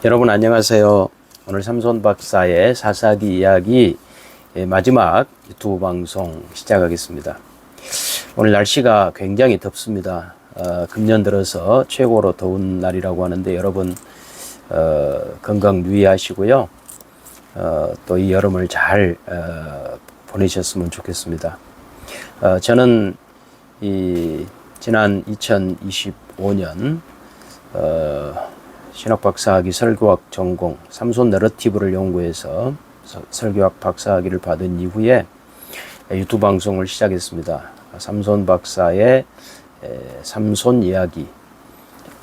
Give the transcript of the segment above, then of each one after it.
여러분 안녕하세요. 오늘 삼손 박사의 사사기 이야기 마지막 유튜브 방송 시작하겠습니다. 오늘 날씨가 굉장히 덥습니다. 금년 들어서 최고로 더운 날이라고 하는데 여러분 건강 유의하시고요. 또 이 여름을 잘 보내셨으면 좋겠습니다. 저는 지난 2025년 신학 박사학위 설교학 전공 삼손 내러티브를 연구해서 설교학 박사학위를 받은 이후에 유튜브 방송을 시작했습니다. 삼손 박사의 삼손 이야기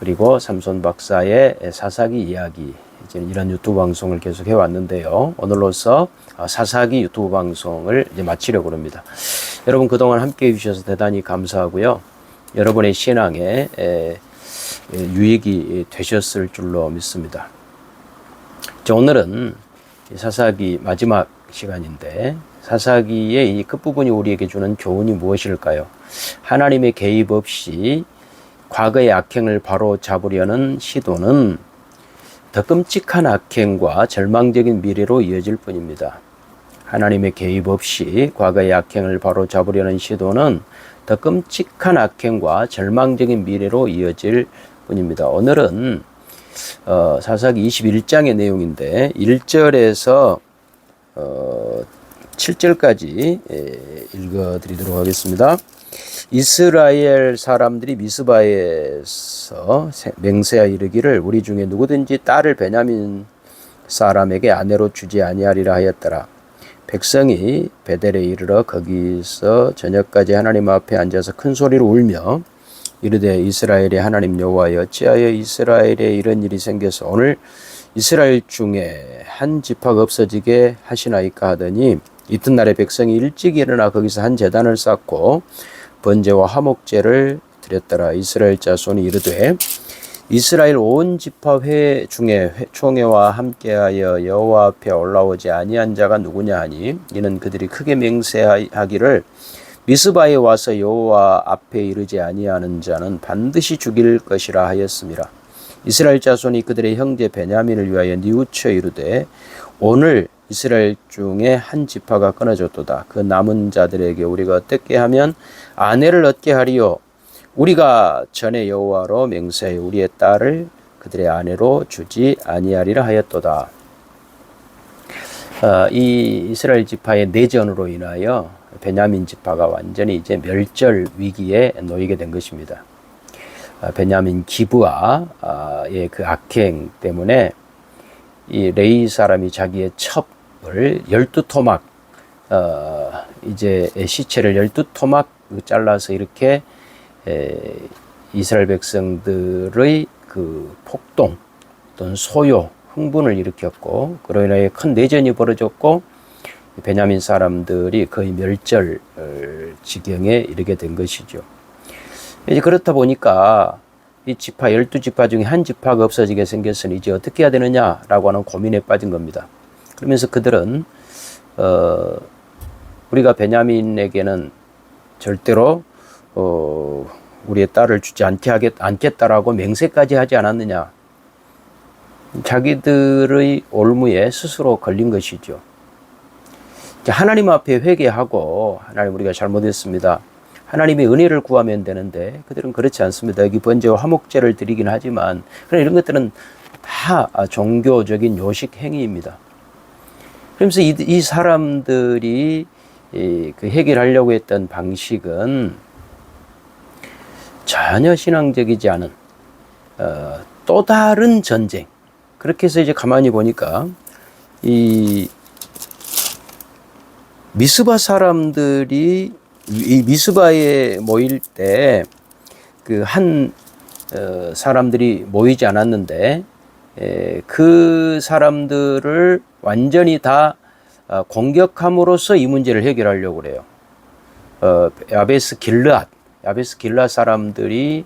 그리고 삼손 박사의 사사기 이야기 이제 이런 유튜브 방송을 계속 해왔는데요. 오늘로서 사사기 유튜브 방송을 이제 마치려고 합니다. 여러분 그동안 함께 해주셔서 대단히 감사하고요. 여러분의 신앙에 유익이 되셨을 줄로 믿습니다. 오늘은 사사기 마지막 시간인데 사사기의 이 끝부분이 우리에게 주는 교훈이 무엇일까요? 하나님의 개입 없이 과거의 악행을 바로 잡으려는 시도는 더 끔찍한 악행과 절망적인 미래로 이어질 뿐입니다. 하나님의 개입 없이 과거의 악행을 바로 잡으려는 시도는 더 끔찍한 악행과 절망적인 미래로 이어질 뿐입니다. 오늘은 사사기 21장의 내용인데 1절에서 7절까지 읽어드리도록 하겠습니다. 이스라엘 사람들이 미스바에서 맹세하여 이르기를 우리 중에 누구든지 딸을 베냐민 사람에게 아내로 주지 아니하리라 하였더라. 백성이 베델에 이르러 거기서 저녁까지 하나님 앞에 앉아서 큰 소리로 울며 이르되 이스라엘의 하나님 여호와여 어찌하여 이스라엘에 이런 일이 생겨서 오늘 이스라엘 중에 한 지파가 없어지게 하시나이까 하더니 이튿날에 백성이 일찍 일어나 거기서 한 제단을 쌓고 번제와 화목제를 드렸더라. 이스라엘 자손이 이르되 이스라엘 온 지파 회 중에 총회와 함께하여 여호와 앞에 올라오지 아니한 자가 누구냐 하니 이는 그들이 크게 맹세하기를 미스바에 와서 여호와 앞에 이르지 아니하는 자는 반드시 죽일 것이라 하였음이라. 이스라엘 자손이 그들의 형제 베냐민을 위하여 뉘우쳐 이르되 오늘 이스라엘 중에 한 지파가 끊어졌도다. 그 남은 자들에게 우리가 어떻게 하면 아내를 얻게 하리요? 우리가 전에 여호와로 맹세하여 우리의 딸을 그들의 아내로 주지 아니하리라 하였도다. 이 이스라엘 지파의 내전으로 인하여 베냐민 지파가 완전히 이제 멸절 위기에 놓이게 된 것입니다. 베냐민 기브아의 그 악행 때문에 이 레이 사람이 자기의 첩을 12토막 이제 시체를 12토막 잘라서 이렇게 이스라엘 백성들의 그 폭동 또는 소요 흥분을 일으켰고 그로 인하여 큰 내전이 벌어졌고 베냐민 사람들이 거의 멸절 지경에 이르게 된 것이죠. 이제 그렇다 보니까 이 지파 12지파 중에 한 지파가 없어지게 생겼으니 이제 어떻게 해야 되느냐라고 하는 고민에 빠진 겁니다. 그러면서 그들은 우리가 베냐민에게는 절대로 우리의 딸을 주지 않겠다라고 맹세까지 하지 않았느냐. 자기들의 올무에 스스로 걸린 것이죠. 하나님 앞에 회개하고 하나님 우리가 잘못했습니다. 하나님의 은혜를 구하면 되는데 그들은 그렇지 않습니다. 여기 번제와 화목제를 드리긴 하지만 그런 이런 것들은 다 종교적인 요식 행위입니다. 그러면서 이 사람들이 그 해결하려고 했던 방식은 전혀 신앙적이지 않은 또 다른 전쟁. 그렇게 해서 이제 가만히 보니까 이 미스바 사람들이 이 미스바에 모일 때 그 한 사람들이 모이지 않았는데 그 사람들을 완전히 다 공격함으로써 이 문제를 해결하려고 그래요. 야베스 길르앗 사람들이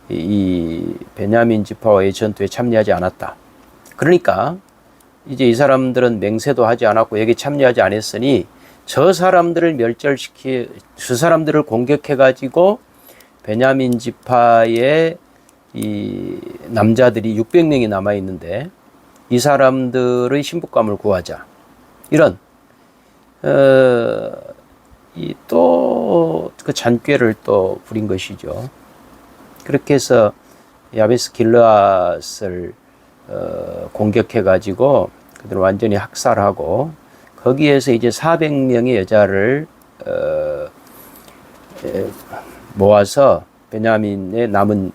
이 베냐민 지파와의 전투에 참여하지 않았다. 그러니까 이제 이 사람들은 맹세도 하지 않았고 여기 참여하지 않았으니 저 사람들을 저 사람들을 공격해가지고 베냐민 지파의 이 남자들이 600명이 남아 있는데 이 사람들의 신부감을 구하자. 이런 이 또 그 잔꾀를 또 부린 것이죠. 그렇게 해서 야베스 길르앗을 공격해 가지고 그들을 완전히 학살하고 거기에서 이제 400명의 여자를 모아서 베냐민의 남은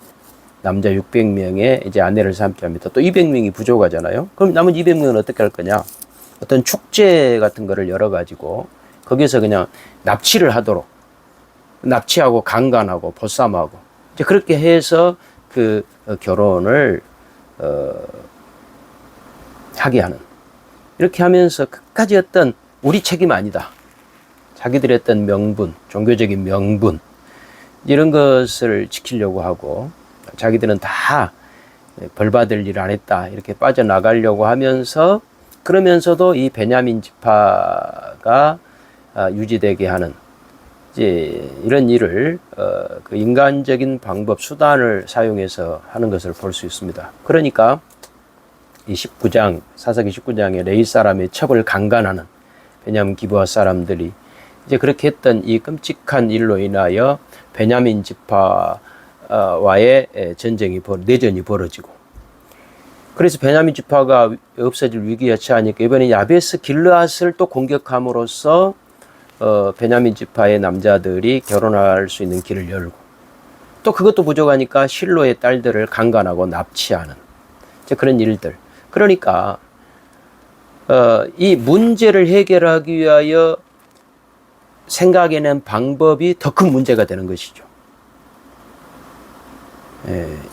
남자 600명의 이제 아내를 삼게 합니다. 또 200명이 부족하잖아요. 그럼 남은 200명은 어떻게 할 거냐? 어떤 축제 같은 거를 열어 가지고 거기서 그냥 납치를 하도록, 납치하고 강간하고 보쌈하고 이제 그렇게 해서 그 결혼을 하게 하는, 이렇게 하면서 끝까지 어떤 우리 책임 아니다, 자기들의 어떤 명분, 종교적인 명분 이런 것을 지키려고 하고 자기들은 다 벌받을 일 안 했다 이렇게 빠져나가려고 하면서, 그러면서도 이 베냐민 지파가 유지되게 하는 이제 이런 일을 그 인간적인 방법, 수단을 사용해서 하는 것을 볼 수 있습니다. 그러니까 이 19장, 사사기 19장에 레위 사람의 첩을 강간하는 베냐민 기브아 사람들이 이제 그렇게 했던 이 끔찍한 일로 인하여 베냐민 지파와의 전쟁이, 내전이 벌어지고, 그래서 베냐민 지파가 없어질 위기에 처하니까 이번에 야베스 길르앗을 또 공격함으로써 베냐민 지파의 남자들이 결혼할 수 있는 길을 열고, 또 그것도 부족하니까 실로의 딸들을 강간하고 납치하는 이제 그런 일들. 그러니까 이 문제를 해결하기 위하여 생각해낸 방법이 더 큰 문제가 되는 것이죠.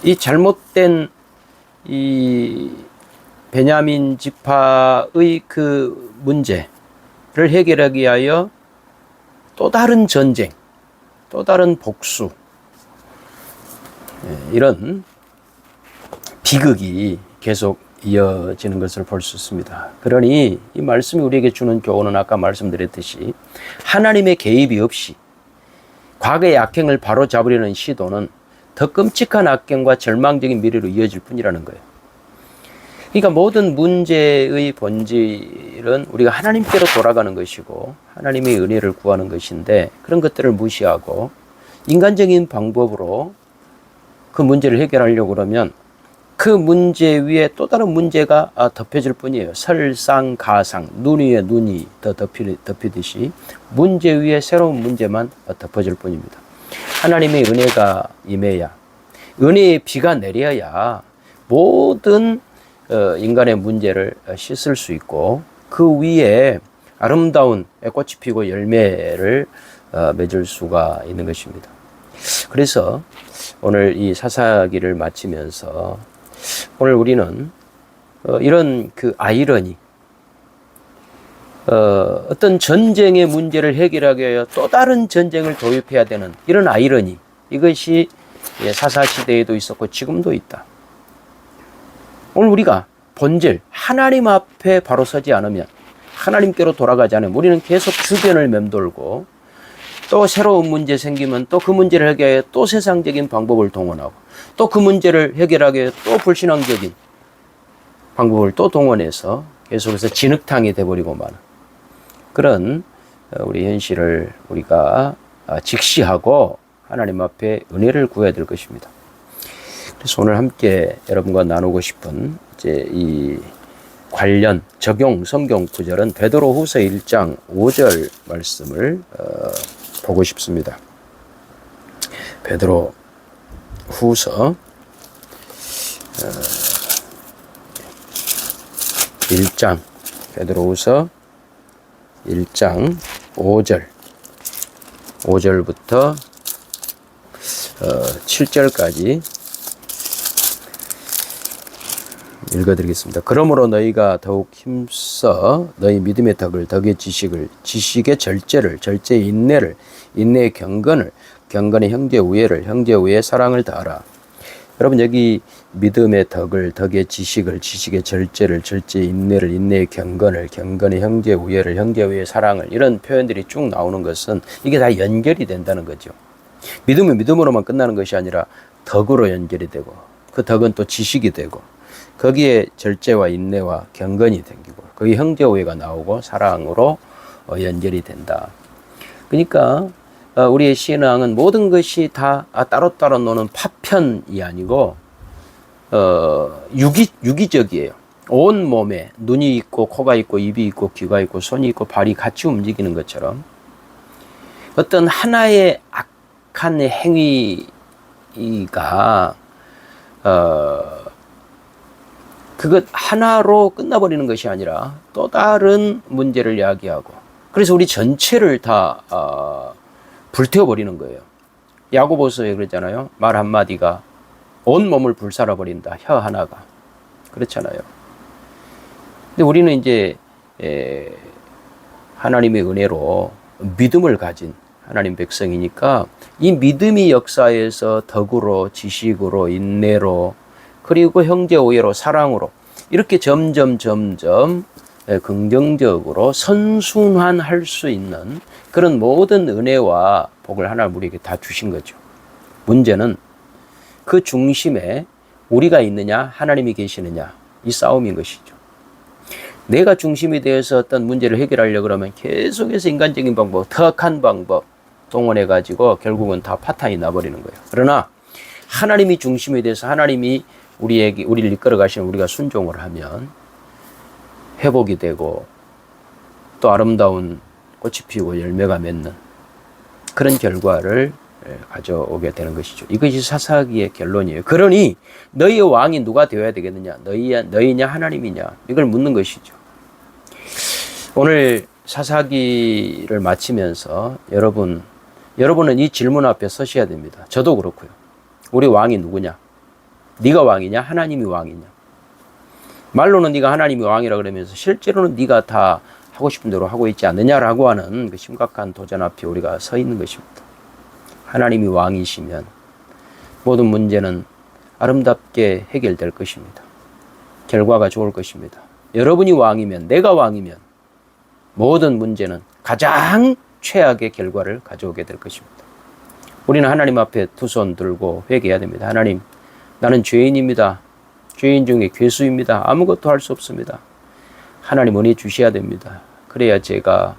이 잘못된 이 베냐민 지파의 그 문제를 해결하기 위하여 또 다른 전쟁, 또 다른 복수, 이런 비극이 계속 이어지는 것을 볼 수 있습니다. 그러니 이 말씀이 우리에게 주는 교훈은 아까 말씀드렸듯이 하나님의 개입이 없이 과거의 악행을 바로잡으려는 시도는 더 끔찍한 악행과 절망적인 미래로 이어질 뿐이라는 거예요. 그러니까 모든 문제의 본질은 우리가 하나님께로 돌아가는 것이고 하나님의 은혜를 구하는 것인데, 그런 것들을 무시하고 인간적인 방법으로 그 문제를 해결하려고 그러면 그 문제 위에 또 다른 문제가 덮여질 뿐이에요. 설상가상, 눈 위에 눈이 더 덮이듯이 문제 위에 새로운 문제만 덮어질 뿐입니다. 하나님의 은혜가 임해야, 은혜의 비가 내려야 모든 인간의 문제를 씻을 수 있고 그 위에 아름다운 꽃이 피고 열매를 맺을 수가 있는 것입니다. 그래서 오늘 이 사사기를 마치면서 오늘 우리는 이런 그 아이러니, 어떤 전쟁의 문제를 해결하기 위하여 또 다른 전쟁을 도입해야 되는 이런 아이러니, 이것이 사사시대에도 있었고 지금도 있다. 오늘 우리가 본질, 하나님 앞에 바로 서지 않으면, 하나님께로 돌아가지 않으면 우리는 계속 주변을 맴돌고 또 새로운 문제 생기면 또 그 문제를 해결하기 위해 또 세상적인 방법을 동원하고 또 그 문제를 해결하기 위해 또 불신앙적인 방법을 또 동원해서 계속해서 진흙탕이 돼버리고 마는 그런 우리 현실을 우리가 직시하고 하나님 앞에 은혜를 구해야 될 것입니다. 그래서 오늘 함께 여러분과 나누고 싶은 이제 이 관련 적용 성경 구절은 베드로후서 1장 5절 말씀을 보고 싶습니다. 베드로후서 1장, 베드로후서 1장 5절부터 7절까지 읽어드리겠습니다. 그러므로 너희가 더욱 힘써 너희 믿음의 덕을, 덕의 지식을, 지식의 절제를, 절제의 인내를, 인내의 경건을, 경건의 형제 우애를, 형제 우애의 사랑을 다하라. 여러분, 여기 믿음의 덕을, 덕의 지식을, 지식의 절제를, 절제의 인내를, 인내의 경건을, 경건의 형제 우애를, 형제 우애의 사랑을, 이런 표현들이 쭉 나오는 것은 이게 다 연결이 된다는 거죠. 믿음은 믿음으로만 끝나는 것이 아니라 덕으로 연결이 되고 그 덕은 또 지식이 되고 거기에 절제와 인내와 경건이 생기고 거기 형제오해가 나오고 사랑으로 연결이 된다. 그러니까 우리의 신앙은 모든 것이 다 따로따로 노는 파편이 아니고 유기적이에요. 온 몸에 눈이 있고 코가 있고 입이 있고 귀가 있고 손이 있고 발이 같이 움직이는 것처럼 어떤 하나의 악한 행위가 그것 하나로 끝나버리는 것이 아니라 또 다른 문제를 야기하고 그래서 우리 전체를 다 불태워버리는 거예요. 야고보서에 그랬잖아요. 말 한마디가 온 몸을 불살아버린다. 혀 하나가. 그렇잖아요. 근데 우리는 이제 하나님의 은혜로 믿음을 가진 하나님 백성이니까 이 믿음이 역사에서 덕으로 지식으로 인내로 그리고 형제 오해로 사랑으로 이렇게 점점 긍정적으로 선순환할 수 있는 그런 모든 은혜와 복을 하나님 우리에게 다 주신 거죠. 문제는 그 중심에 우리가 있느냐 하나님이 계시느냐 이 싸움인 것이죠. 내가 중심이 되어서 어떤 문제를 해결하려고 그러면 계속해서 인간적인 방법, 턱한 방법 동원해 가지고 결국은 다 파탄이 나버리는 거예요. 그러나 하나님이 중심이 돼서 하나님이 우리를 이끌어 가시는 우리가 순종을 하면 회복이 되고 또 아름다운 꽃이 피우고 열매가 맺는 그런 결과를 가져오게 되는 것이죠. 이것이 사사기의 결론이에요. 그러니 너희의 왕이 누가 되어야 되겠느냐? 너희냐 하나님이냐? 이걸 묻는 것이죠. 오늘 사사기를 마치면서 여러분은 이 질문 앞에 서셔야 됩니다. 저도 그렇고요. 우리 왕이 누구냐? 네가 왕이냐? 하나님이 왕이냐? 말로는 네가 하나님이 왕이라 그러면서 실제로는 네가 다 하고 싶은 대로 하고 있지 않느냐라고 하는 그 심각한 도전 앞에 우리가 서 있는 것입니다. 하나님이 왕이시면 모든 문제는 아름답게 해결될 것입니다. 결과가 좋을 것입니다. 여러분이 왕이면, 내가 왕이면 모든 문제는 가장 최악의 결과를 가져오게 될 것입니다. 우리는 하나님 앞에 두 손 들고 회개해야 됩니다. 하나님, 나는 죄인입니다. 죄인 중에 괴수입니다. 아무것도 할 수 없습니다. 하나님 은혜 주셔야 됩니다. 그래야 제가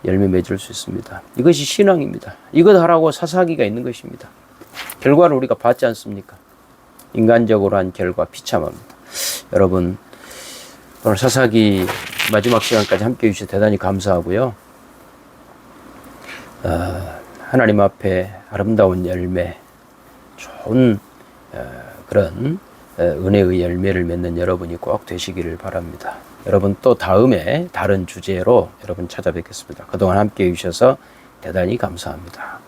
열매 맺을 수 있습니다. 이것이 신앙입니다. 이것 하라고 사사기가 있는 것입니다. 결과를 우리가 받지 않습니까? 인간적으로 한 결과 비참합니다. 여러분, 오늘 사사기 마지막 시간까지 함께해 주셔서 대단히 감사하고요. 하나님 앞에 아름다운 열매, 좋은 그런 은혜의 열매를 맺는 여러분이 꼭 되시기를 바랍니다. 여러분 또 다음에 다른 주제로 여러분 찾아뵙겠습니다. 그동안 함께해 주셔서 대단히 감사합니다.